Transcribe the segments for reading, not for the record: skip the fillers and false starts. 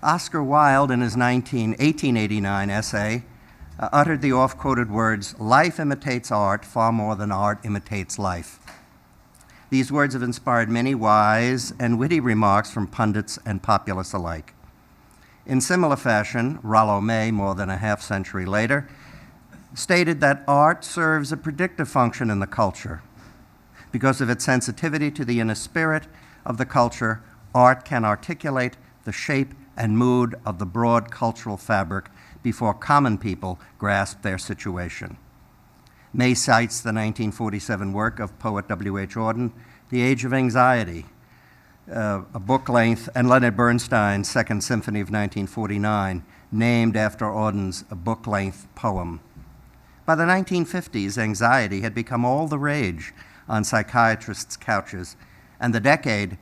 Oscar Wilde, in his 1889 essay, uttered the oft-quoted words, "Life imitates art far more than art imitates life." These words have inspired many wise and witty remarks from pundits and populace alike. In similar fashion, Rollo May, more than a half-century later, stated that art serves a predictive function in the culture. Because of its sensitivity to the inner spirit of the culture, art can articulate the shape and mood of the broad cultural fabric before common people grasp their situation. May cites the 1947 work of poet W.H. Auden, The Age of Anxiety, a book length, and Leonard Bernstein's Second Symphony of 1949, named after Auden's book length poem. By the 1950s, anxiety had become all the rage on psychiatrists' couches, and the decade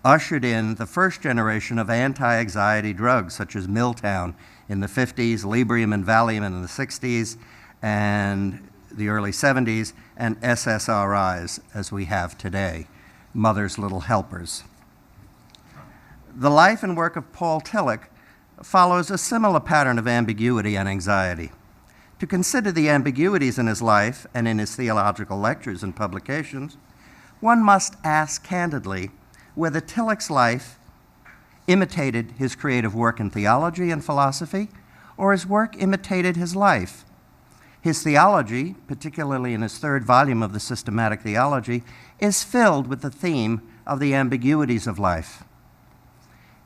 ushered in the first generation of anti-anxiety drugs, such as Miltown in the 50s, Librium and Valium in the 60s, and the early 70s, and SSRIs, as we have today, mother's little helpers. The life and work of Paul Tillich follows a similar pattern of ambiguity and anxiety. To consider the ambiguities in his life and in his theological lectures and publications, one must ask candidly whether Tillich's life imitated his creative work in theology and philosophy, or his work imitated his life. His theology, particularly in his third volume of the Systematic Theology, is filled with the theme of the ambiguities of life.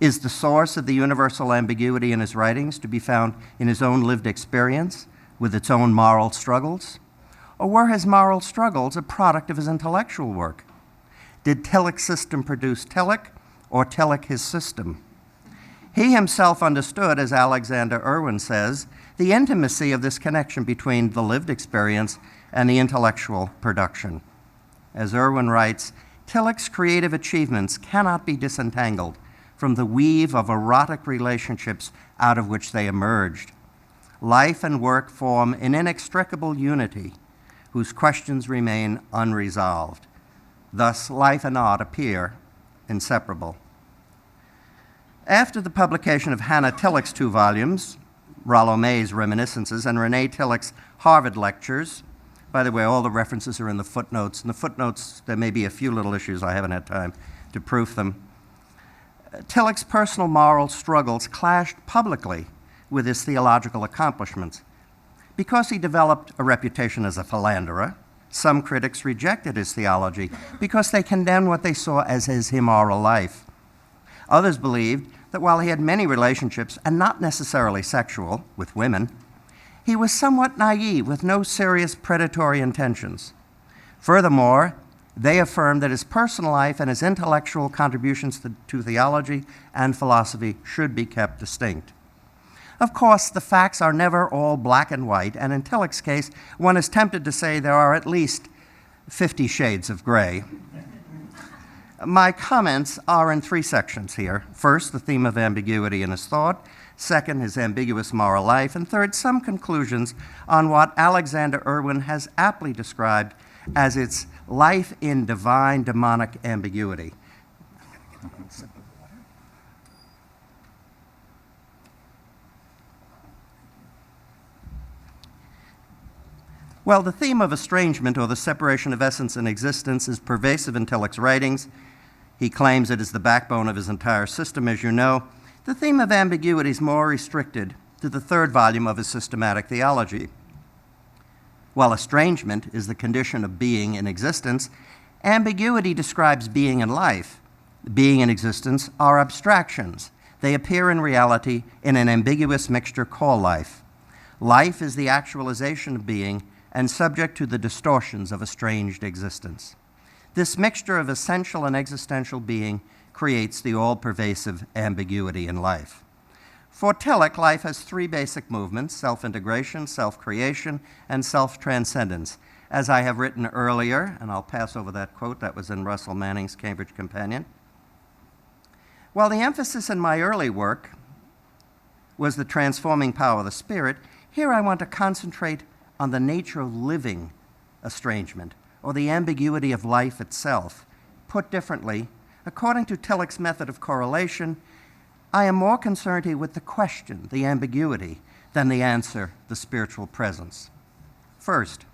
Is the source of the universal ambiguity in his writings to be found in his own lived experience with its own moral struggles? Or were his moral struggles a product of his intellectual work? Did Tillich's system produce Tillich, or Tillich his system? He himself understood, as Alexander Irwin says, the intimacy of this connection between the lived experience and the intellectual production. As Irwin writes, Tillich's creative achievements cannot be disentangled from the weave of erotic relationships out of which they emerged. Life and work form an inextricable unity whose questions remain unresolved. Thus, life and art appear inseparable. After the publication of Hannah Tillich's two volumes, Rollo May's Reminiscences and Renee Tillich's Harvard Lectures, by the way, all the references are in the footnotes. In the footnotes, there may be a few little issues. I haven't had time to proof them. Tillich's personal moral struggles clashed publicly with his theological accomplishments. Because he developed a reputation as a philanderer, some critics rejected his theology because they condemned what they saw as his immoral life. Others believed that while he had many relationships, and not necessarily sexual, with women, he was somewhat naive with no serious predatory intentions. Furthermore, they affirmed that his personal life and his intellectual contributions to theology and philosophy should be kept distinct. Of course, the facts are never all black and white, and in Tillich's case, one is tempted to say there are at least 50 shades of gray. My comments are in three sections here. First, the theme of ambiguity in his thought. Second, his ambiguous moral life. And third, some conclusions on what Alexander Irwin has aptly described as its life in divine demonic ambiguity. Well, the theme of estrangement, or the separation of essence and existence, is pervasive in Tillich's writings. He claims it is the backbone of his entire system, as you know. The theme of ambiguity is more restricted to the third volume of his Systematic Theology. While estrangement is the condition of being in existence, ambiguity describes being in life. Being and existence are abstractions. They appear in reality in an ambiguous mixture called life. Life is the actualization of being and subject to the distortions of estranged existence. This mixture of essential and existential being creates the all-pervasive ambiguity in life. For Tillich, life has three basic movements: self-integration, self-creation, and self-transcendence. As I have written earlier, and I'll pass over that quote, that was in Russell Manning's Cambridge Companion. While the emphasis in my early work was the transforming power of the Spirit, here I want to concentrate on the nature of living estrangement, or the ambiguity of life itself. Put differently, according to Tillich's method of correlation, I am more concerned here with the question, the ambiguity, than the answer, the spiritual presence. First,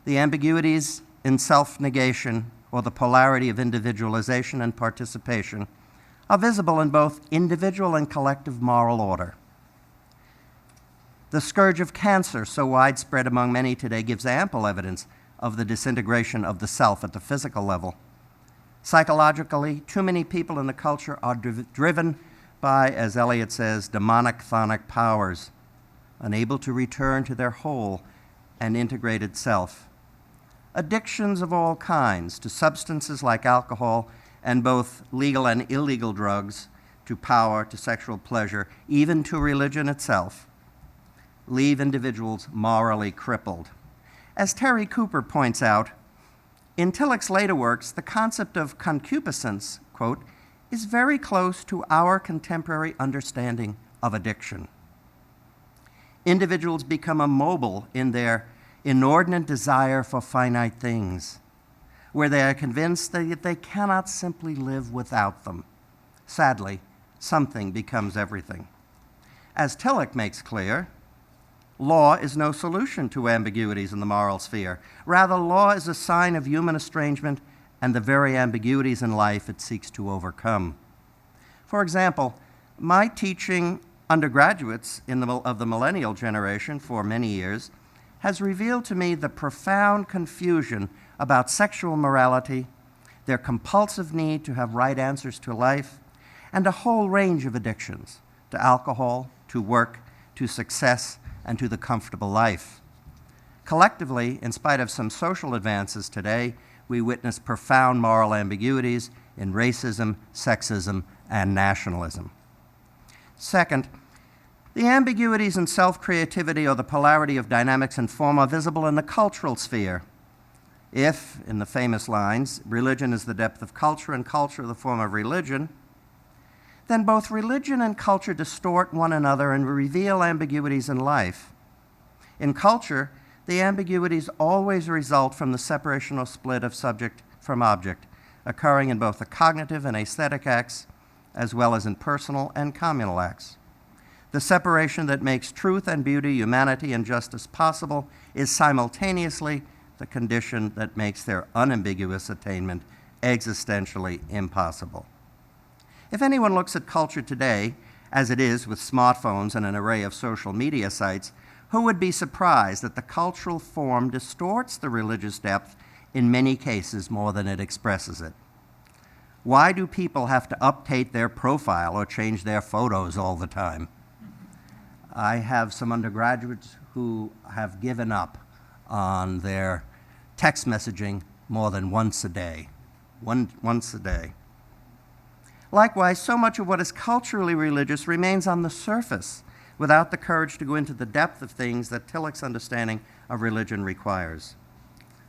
the ambiguities in self-negation, or the polarity of individualization and participation, are visible in both individual and collective moral order. The scourge of cancer, so widespread among many today, gives ample evidence of the disintegration of the self at the physical level. Psychologically, too many people in the culture are driven by, as Eliot says, demonic chthonic powers, unable to return to their whole and integrated self. Addictions of all kinds to substances like alcohol and both legal and illegal drugs, to power, to sexual pleasure, even to religion itself, leave individuals morally crippled. As Terry Cooper points out, in Tillich's later works, the concept of concupiscence, quote, is very close to our contemporary understanding of addiction. Individuals become immobile in their inordinate desire for finite things, where they are convinced that they cannot simply live without them. Sadly, something becomes everything. As Tillich makes clear, law is no solution to ambiguities in the moral sphere. Rather, law is a sign of human estrangement and the very ambiguities in life it seeks to overcome. For example, my teaching undergraduates of the millennial generation for many years has revealed to me the profound confusion about sexual morality, their compulsive need to have right answers to life, and a whole range of addictions to alcohol, to work, to success, and to the comfortable life. Collectively, in spite of some social advances today, we witness profound moral ambiguities in racism, sexism, and nationalism. Second, the ambiguities in self-creativity or the polarity of dynamics and form are visible in the cultural sphere. If, in the famous lines, religion is the depth of culture and culture the form of religion, then both religion and culture distort one another and reveal ambiguities in life. In culture, the ambiguities always result from the separation or split of subject from object, occurring in both the cognitive and aesthetic acts, as well as in personal and communal acts. The separation that makes truth and beauty, humanity and justice possible is simultaneously the condition that makes their unambiguous attainment existentially impossible. If anyone looks at culture today, as it is with smartphones and an array of social media sites, who would be surprised that the cultural form distorts the religious depth in many cases more than it expresses it? Why do people have to update their profile or change their photos all the time? I have some undergraduates who have given up on their text messaging more than once a day. Once a day. Likewise, so much of what is culturally religious remains on the surface without the courage to go into the depth of things that Tillich's understanding of religion requires.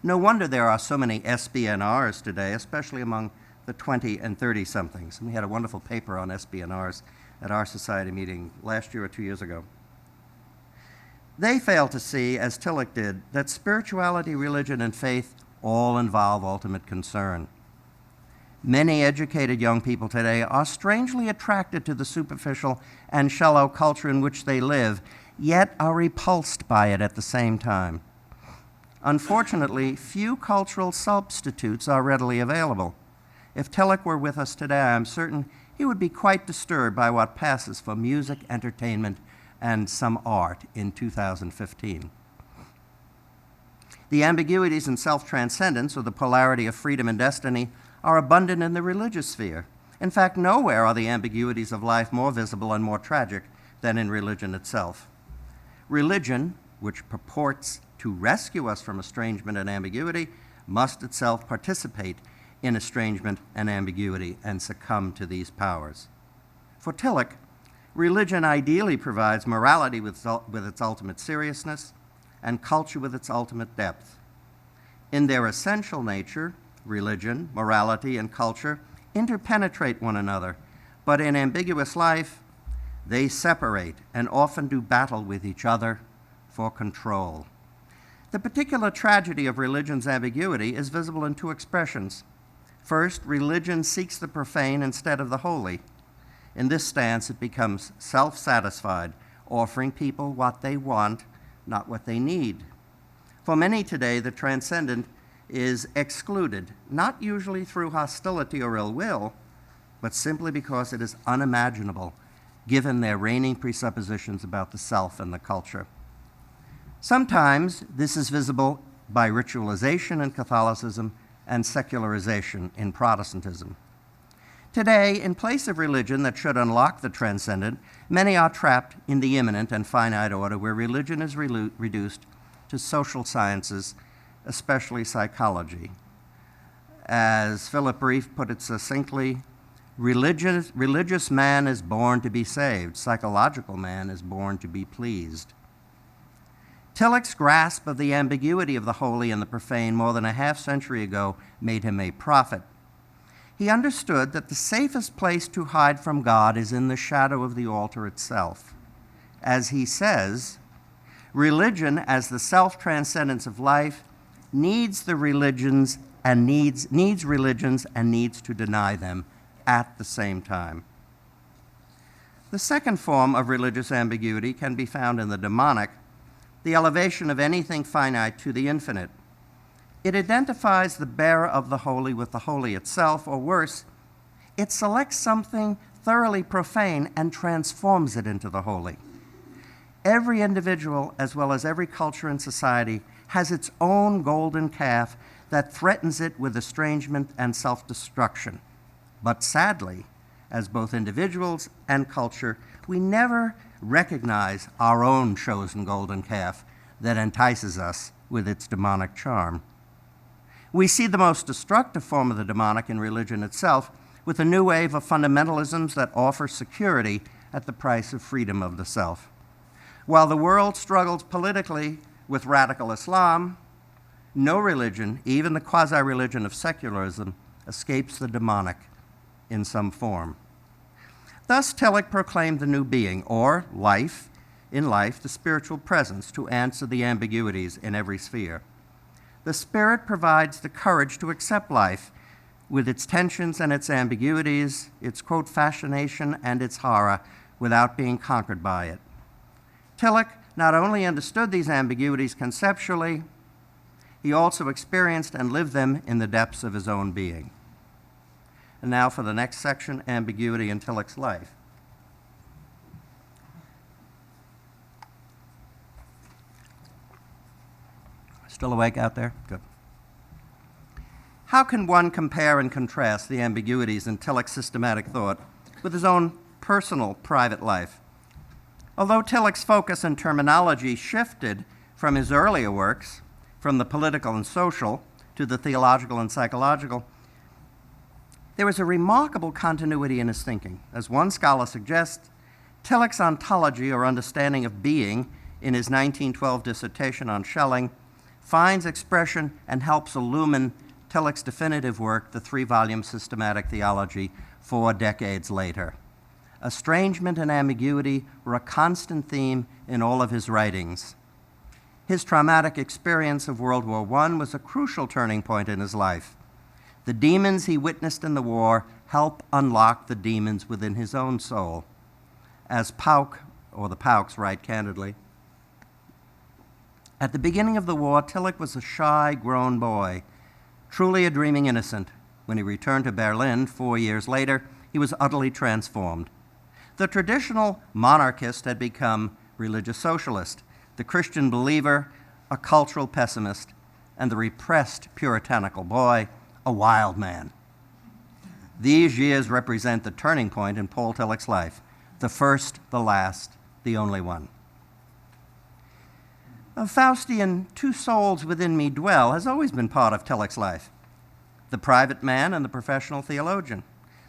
No wonder there are so many SBNRs today, especially among the 20 and 30-somethings. And we had a wonderful paper on SBNRs at our society meeting last year or 2 years ago. They fail to see, as Tillich did, that spirituality, religion, and faith all involve ultimate concern. Many educated young people today are strangely attracted to the superficial and shallow culture in which they live, yet are repulsed by it at the same time. Unfortunately, few cultural substitutes are readily available. If Tillich were with us today, I am certain he would be quite disturbed by what passes for music, entertainment, and some art in 2015. The ambiguities in self-transcendence, or the polarity of freedom and destiny, are abundant in the religious sphere. In fact, nowhere are the ambiguities of life more visible and more tragic than in religion itself. Religion, which purports to rescue us from estrangement and ambiguity, must itself participate in estrangement and ambiguity and succumb to these powers. For Tillich, religion ideally provides morality with its ultimate seriousness and culture with its ultimate depth. In their essential nature, religion, morality, and culture interpenetrate one another, but in ambiguous life, they separate and often do battle with each other for control. The particular tragedy of religion's ambiguity is visible in two expressions. First, religion seeks the profane instead of the holy. In this stance, it becomes self-satisfied, offering people what they want, not what they need. For many today, the transcendent is excluded, not usually through hostility or ill will, but simply because it is unimaginable, given their reigning presuppositions about the self and the culture. Sometimes this is visible by ritualization in Catholicism and secularization in Protestantism. Today, in place of religion that should unlock the transcendent, many are trapped in the immanent and finite order where religion is reduced to social sciences, especially psychology. As Philip Reeve put it succinctly, religious man is born to be saved. Psychological man is born to be pleased. Tillich's grasp of the ambiguity of the holy and the profane more than a half-century ago made him a prophet. He understood that the safest place to hide from God is in the shadow of the altar itself. As he says, religion as the self-transcendence of life needs religions and needs to deny them at the same time. The second form of religious ambiguity can be found in the demonic, the elevation of anything finite to the infinite. It identifies the bearer of the holy with the holy itself, or worse, it selects something thoroughly profane and transforms it into the holy. Every individual, as well as every culture and society, has its own golden calf that threatens it with estrangement and self-destruction. But sadly, as both individuals and culture, we never recognize our own chosen golden calf that entices us with its demonic charm. We see the most destructive form of the demonic in religion itself, with a new wave of fundamentalisms that offer security at the price of freedom of the self. While the world struggles politically with radical Islam, no religion, even the quasi-religion of secularism, escapes the demonic in some form. Thus, Tillich proclaimed the new being, or life, in life, the spiritual presence, to answer the ambiguities in every sphere. The Spirit provides the courage to accept life with its tensions and its ambiguities, its, quote, fascination and its horror, without being conquered by it. Tillich not only understood these ambiguities conceptually, he also experienced and lived them in the depths of his own being. And now for the next section, ambiguity in Tillich's life. Still awake out there? Good. How can one compare and contrast the ambiguities in Tillich's systematic thought with his own personal, private life? Although Tillich's focus and terminology shifted from his earlier works, from the political and social to the theological and psychological, there is a remarkable continuity in his thinking. As one scholar suggests, Tillich's ontology, or understanding of being, in his 1912 dissertation on Schelling, finds expression and helps illumine Tillich's definitive work, the 3-volume Systematic Theology, 4 decades later. Estrangement and ambiguity were a constant theme in all of his writings. His traumatic experience of World War I was a crucial turning point in his life. The demons he witnessed in the war help unlock the demons within his own soul. As Pauck, or the Paucks, write candidly, at the beginning of the war, Tillich was a shy, grown boy, truly a dreaming innocent. When he returned to Berlin 4 years later, he was utterly transformed. The traditional monarchist had become religious socialist, the Christian believer, a cultural pessimist, and the repressed puritanical boy, a wild man. These years represent the turning point in Paul Tillich's life, the first, the last, the only one. A Faustian "two souls within me dwell" has always been part of Tillich's life. The private man and the professional theologian,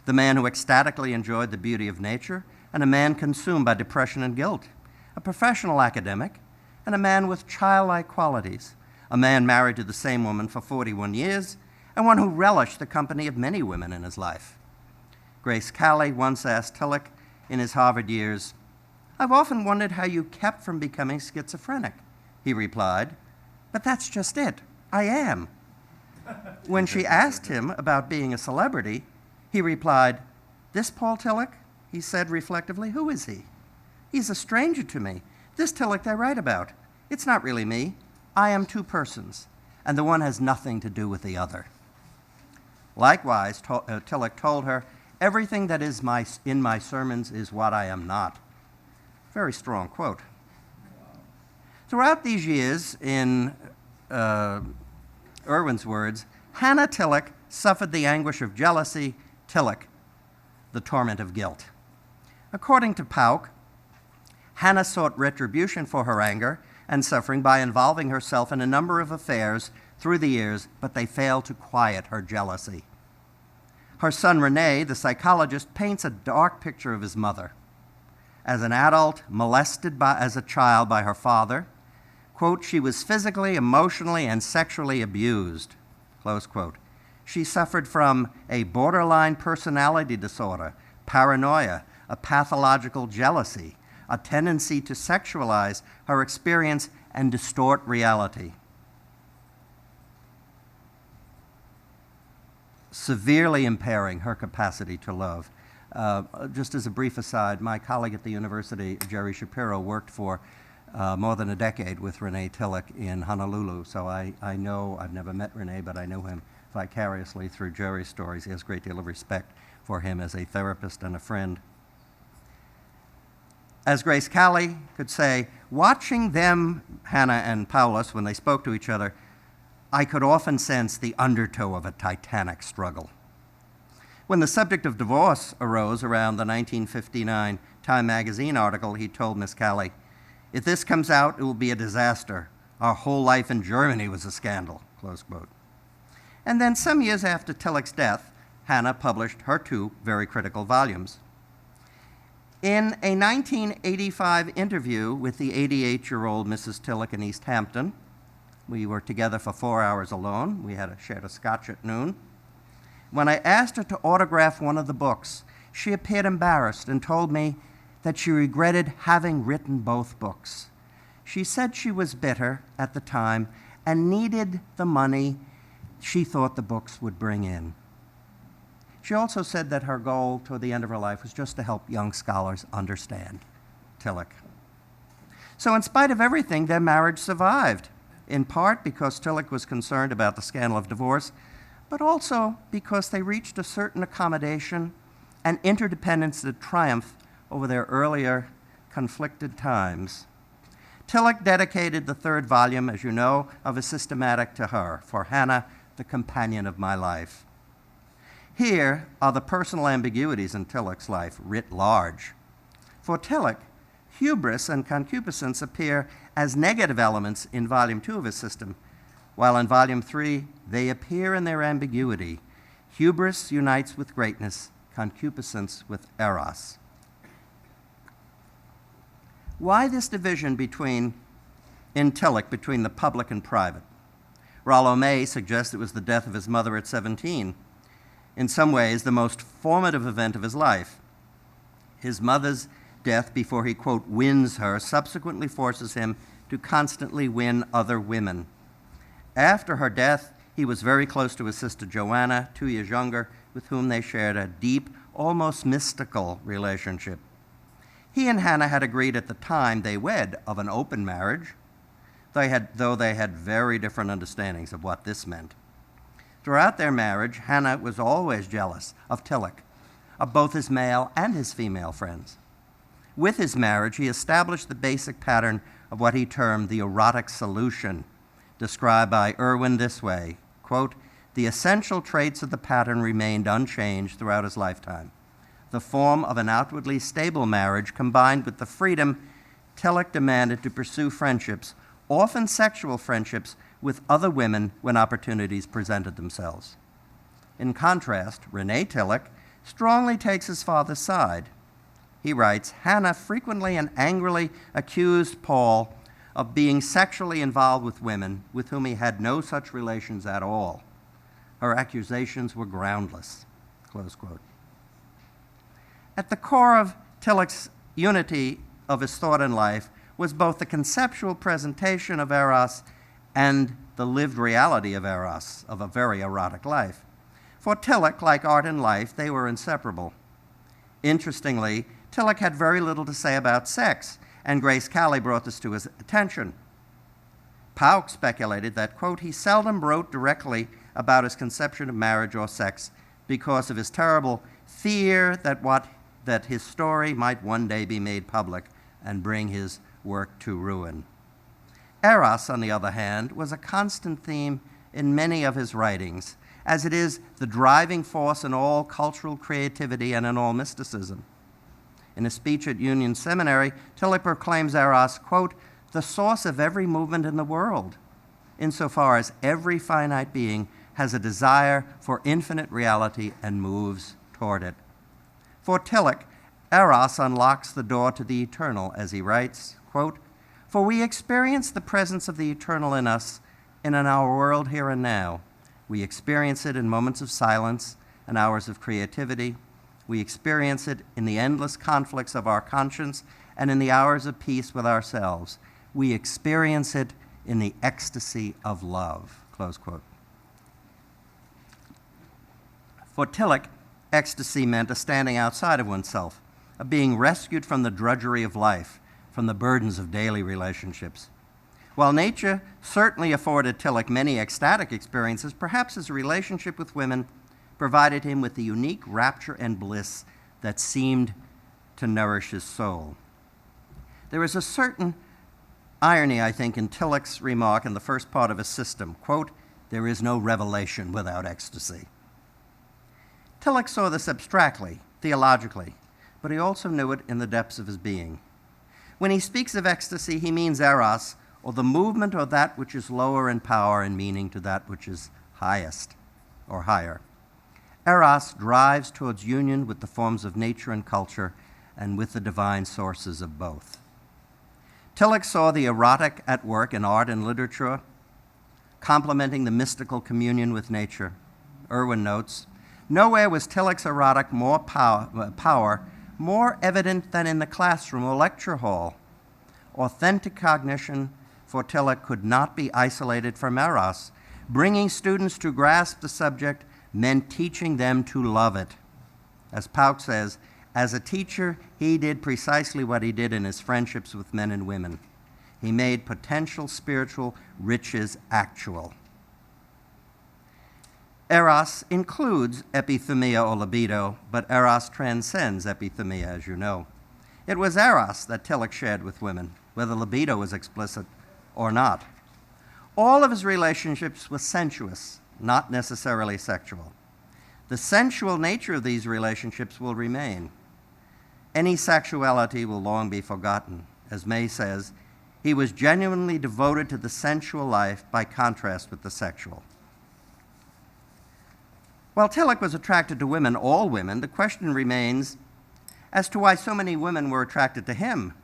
the man who ecstatically enjoyed the beauty of nature, and a man consumed by depression and guilt, a professional academic, and a man with childlike qualities, a man married to the same woman for 41 years, and one who relished the company of many women in his life. Grace Calley once asked Tillich in his Harvard years, "I've often wondered how you kept from becoming schizophrenic." He replied, "But that's just it. I am." When she asked him about being a celebrity, he replied, "This Paul Tillich? he said reflectively. Who is he? He's a stranger to me. This Tillich they write about. It's not really me. I am two persons, and the one has nothing to do with the other. Likewise, Tillich told her, everything that is in my sermons is what I am not. Very strong quote. Throughout these years, in Irwin's words, Hannah Tillich suffered the anguish of jealousy, Tillich, the torment of guilt. According to Pauck, Hannah sought retribution for her anger and suffering by involving herself in a number of affairs through the years, but they failed to quiet her jealousy. Her son René, the psychologist, paints a dark picture of his mother. As an adult, molested as a child by her father, quote, she was physically, emotionally, and sexually abused, close quote. She suffered from a borderline personality disorder, paranoia, a pathological jealousy, a tendency to sexualize her experience and distort reality. Severely impairing her capacity to love. Just as a brief aside, my colleague at the university, Jerry Shapiro, worked for more than a decade with René Tillich in Honolulu, so I know, I've never met René, but I know him vicariously through Jerry's stories. He has a great deal of respect for him as a therapist and a friend. As Grace Calley could say, watching them, Hannah and Paulus, when they spoke to each other, I could often sense the undertow of a titanic struggle. When the subject of divorce arose around the 1959 Time magazine article, he told Miss Calley, if this comes out, it will be a disaster. Our whole life in Germany was a scandal, close quote. And then some years after Tillich's death, Hannah published her two very critical volumes. In a 1985 interview with the 88-year-old Mrs. Tillich in East Hampton, we were together for 4 hours alone. We had shared a scotch at noon. When I asked her to autograph one of the books, she appeared embarrassed and told me that she regretted having written both books. She said she was bitter at the time and needed the money she thought the books would bring in. She also said that her goal toward the end of her life was just to help young scholars understand Tillich. So in spite of everything, their marriage survived, in part because Tillich was concerned about the scandal of divorce, but also because they reached a certain accommodation and interdependence that triumphed over their earlier conflicted times. Tillich dedicated the third volume, as you know, of his systematic to her, For Hannah, the Companion of My Life. Here are the personal ambiguities in Tillich's life writ large. For Tillich, hubris and concupiscence appear as negative elements in Volume 2 of his system, while in Volume 3, they appear in their ambiguity. Hubris unites with greatness, concupiscence with eros. Why this division in Tillich between the public and private? Rollo May suggests it was the death of his mother at 17. In some ways, the most formative event of his life. His mother's death before he, quote, wins her, subsequently forces him to constantly win other women. After her death, he was very close to his sister Joanna, 2 years younger, with whom they shared a deep, almost mystical relationship. He and Hannah had agreed at the time they wed of an open marriage, though they had very different understandings of what this meant. Throughout their marriage, Hannah was always jealous of Tillich, of both his male and his female friends. With his marriage, he established the basic pattern of what he termed the erotic solution, described by Irwin this way, quote, the essential traits of the pattern remained unchanged throughout his lifetime. The form of an outwardly stable marriage combined with the freedom Tillich demanded to pursue friendships, often sexual friendships, with other women when opportunities presented themselves. In contrast, René Tillich strongly takes his father's side. He writes, Hannah frequently and angrily accused Paul of being sexually involved with women with whom he had no such relations at all. Her accusations were groundless, close quote. At the core of Tillich's unity of his thought and life was both the conceptual presentation of eros and the lived reality of eros, of a very erotic life. For Tillich, like art and life, they were inseparable. Interestingly, Tillich had very little to say about sex, and Grace Calley brought this to his attention. Pauck speculated that, quote, he seldom wrote directly about his conception of marriage or sex because of his terrible fear that his story might one day be made public and bring his work to ruin. Eros, on the other hand, was a constant theme in many of his writings, as it is the driving force in all cultural creativity and in all mysticism. In a speech at Union Seminary, Tillich proclaims Eros, quote, the source of every movement in the world, insofar as every finite being has a desire for infinite reality and moves toward it. For Tillich, Eros unlocks the door to the eternal, as he writes, quote, for we experience the presence of the eternal in us and in our world here and now. We experience it in moments of silence and hours of creativity. We experience it in the endless conflicts of our conscience and in the hours of peace with ourselves. We experience it in the ecstasy of love, close quote. For Tillich, ecstasy meant a standing outside of oneself, a being rescued from the drudgery of life, from the burdens of daily relationships. While nature certainly afforded Tillich many ecstatic experiences, perhaps his relationship with women provided him with the unique rapture and bliss that seemed to nourish his soul. There is a certain irony, I think, in Tillich's remark in the first part of his system, quote, there is no revelation without ecstasy. Tillich saw this abstractly, theologically, but he also knew it in the depths of his being. When he speaks of ecstasy, he means eros, or the movement of that which is lower in power and meaning to that which is highest or higher. Eros drives towards union with the forms of nature and culture and with the divine sources of both. Tillich saw the erotic at work in art and literature, complementing the mystical communion with nature. Irwin notes, nowhere was Tillich's erotic power more evident than in the classroom or lecture hall. Authentic cognition for Tillich could not be isolated from eros. Bringing students to grasp the subject meant teaching them to love it. As Pauck says, as a teacher, he did precisely what he did in his friendships with men and women. He made potential spiritual riches actual. Eros includes epithumia or libido, but eros transcends epithumia, as you know. It was eros that Tillich shared with women, whether libido was explicit or not. All of his relationships were sensuous, not necessarily sexual. The sensual nature of these relationships will remain. Any sexuality will long be forgotten. As May says, he was genuinely devoted to the sensual life by contrast with the sexual. While Tillich was attracted to women, all women, the question remains as to why so many women were attracted to him.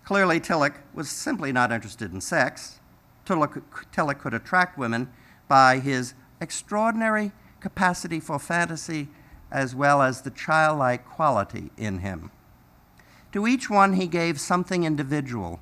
Clearly, Tillich was simply not interested in sex. Tillich could attract women by his extraordinary capacity for fantasy as well as the childlike quality in him. To each one, he gave something individual,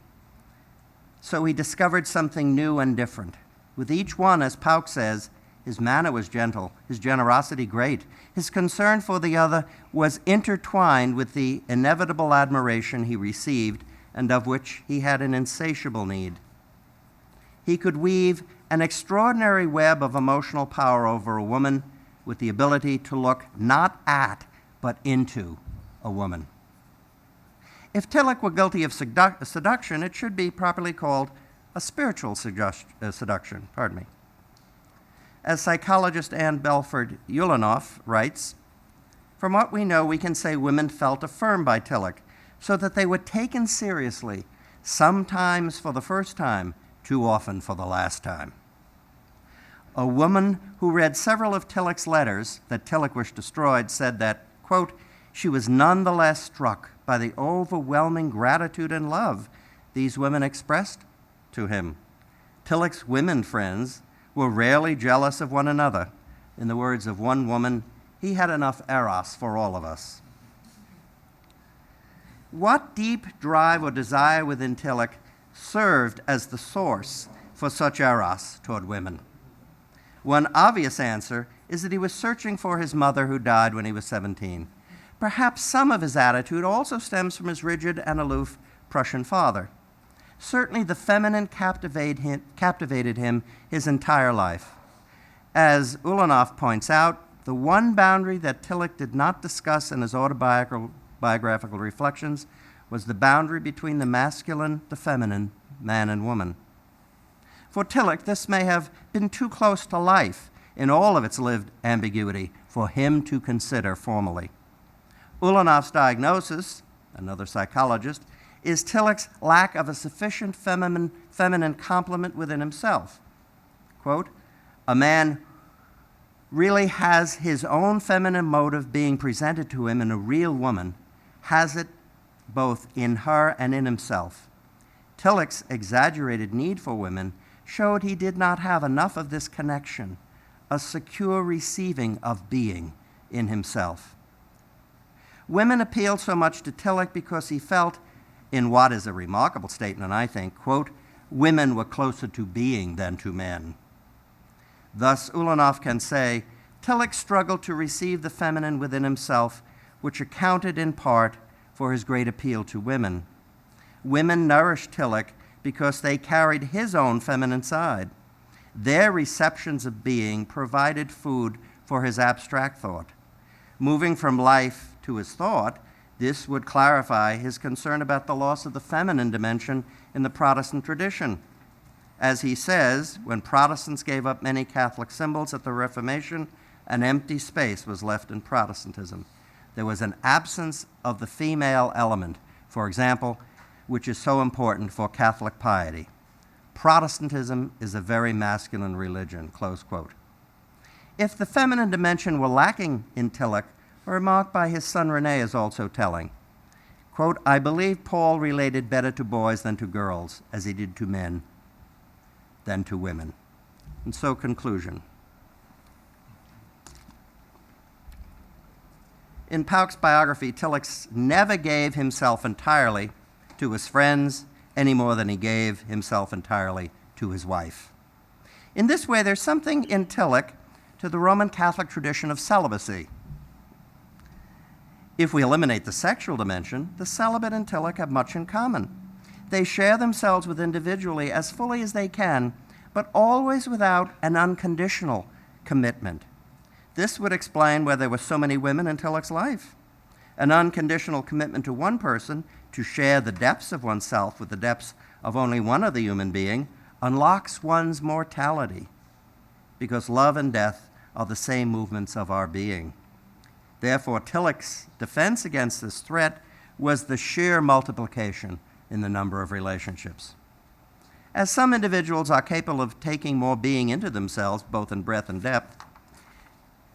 so he discovered something new and different. With each one, as Pauck says, his manner was gentle, his generosity great. His concern for the other was intertwined with the inevitable admiration he received and of which he had an insatiable need. He could weave an extraordinary web of emotional power over a woman with the ability to look not at, but into a woman. If Tillich were guilty of seduction, it should be properly called a spiritual seduction. As psychologist Anne Belford Ulanoff writes, from what we know, we can say women felt affirmed by Tillich, so that they were taken seriously, sometimes for the first time, too often for the last time. A woman who read several of Tillich's letters that Tillich wished destroyed said that, quote, she was nonetheless struck by the overwhelming gratitude and love these women expressed to him. Tillich's women friends were rarely jealous of one another. In the words of one woman, he had enough eros for all of us. What deep drive or desire within Tillich served as the source for such eros toward women? One obvious answer is that he was searching for his mother who died when he was 17. Perhaps some of his attitude also stems from his rigid and aloof Prussian father. Certainly the feminine captivated him his entire life. As Ulanoff points out, the one boundary that Tillich did not discuss in his autobiographical reflections was the boundary between the masculine, the feminine, man and woman. For Tillich, this may have been too close to life in all of its lived ambiguity for him to consider formally. Ulanoff's diagnosis, another psychologist, is Tillich's lack of a sufficient feminine complement within himself. Quote, a man really has his own feminine motive being presented to him in a real woman, has it both in her and in himself. Tillich's exaggerated need for women showed he did not have enough of this connection, a secure receiving of being in himself. Women appealed so much to Tillich because he felt, in what is a remarkable statement, I think, quote, women were closer to being than to men. Thus, Ulanoff can say, Tillich struggled to receive the feminine within himself, which accounted in part for his great appeal to women. Women nourished Tillich because they carried his own feminine side. Their receptions of being provided food for his abstract thought. Moving from life to his thought, this would clarify his concern about the loss of the feminine dimension in the Protestant tradition. As he says, when Protestants gave up many Catholic symbols at the Reformation, an empty space was left in Protestantism. There was an absence of the female element, for example, which is so important for Catholic piety. Protestantism is a very masculine religion, close quote. If the feminine dimension were lacking in Tillich, a remark by his son René is also telling. Quote, I believe Paul related better to boys than to girls, as he did to men than to women. And so conclusion. In Pauck's biography, Tillich never gave himself entirely to his friends any more than he gave himself entirely to his wife. In this way, there's something in Tillich to the Roman Catholic tradition of celibacy. If we eliminate the sexual dimension, the celibate and Tillich have much in common. They share themselves with individually as fully as they can, but always without an unconditional commitment. This would explain why there were so many women in Tillich's life. An unconditional commitment to one person to share the depths of oneself with the depths of only one other human being unlocks one's mortality, because love and death are the same movements of our being. Therefore, Tillich's defense against this threat was the sheer multiplication in the number of relationships. As some individuals are capable of taking more being into themselves, both in breadth and depth,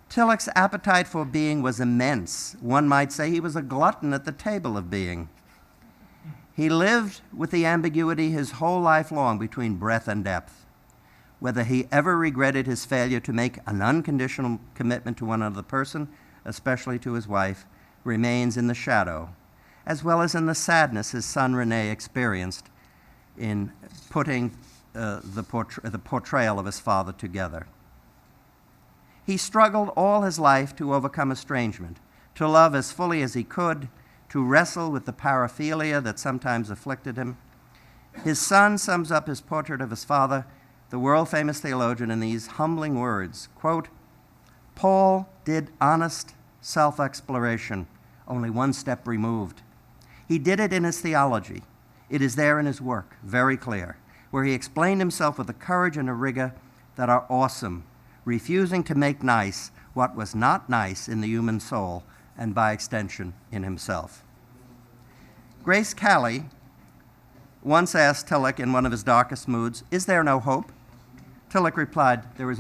Tillich's appetite for being was immense. One might say he was a glutton at the table of being. He lived with the ambiguity his whole life long between breadth and depth. Whether he ever regretted his failure to make an unconditional commitment to one other person, especially to his wife, remains in the shadow, as well as in the sadness his son René experienced in putting the portrayal of his father together. He struggled all his life to overcome estrangement, to love as fully as he could, to wrestle with the paraphilia that sometimes afflicted him. His son sums up his portrait of his father, the world-famous theologian, in these humbling words, quote, Paul did honest self-exploration, only one step removed. He did it in his theology. It is there in his work, very clear, where he explained himself with a courage and a rigor that are awesome, refusing to make nice what was not nice in the human soul and by extension in himself. Grace Kelly once asked Tillich in one of his darkest moods, is there no hope? Tillich replied, there is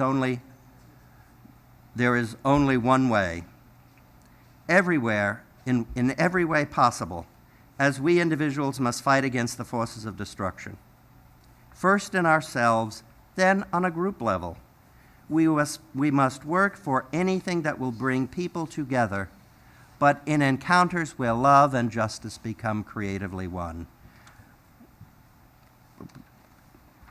only one way. Everywhere, in every way possible, as we individuals must fight against the forces of destruction. First in ourselves, then on a group level. We must work for anything that will bring people together, but in encounters where love and justice become creatively one.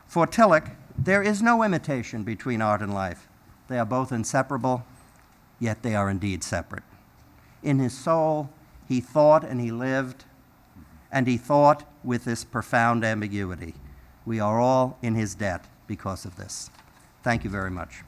For Tillich, there is no imitation between art and life. They are both inseparable, yet they are indeed separate. In his soul, he thought and he lived, and he thought with this profound ambiguity. We are all in his debt because of this. Thank you very much.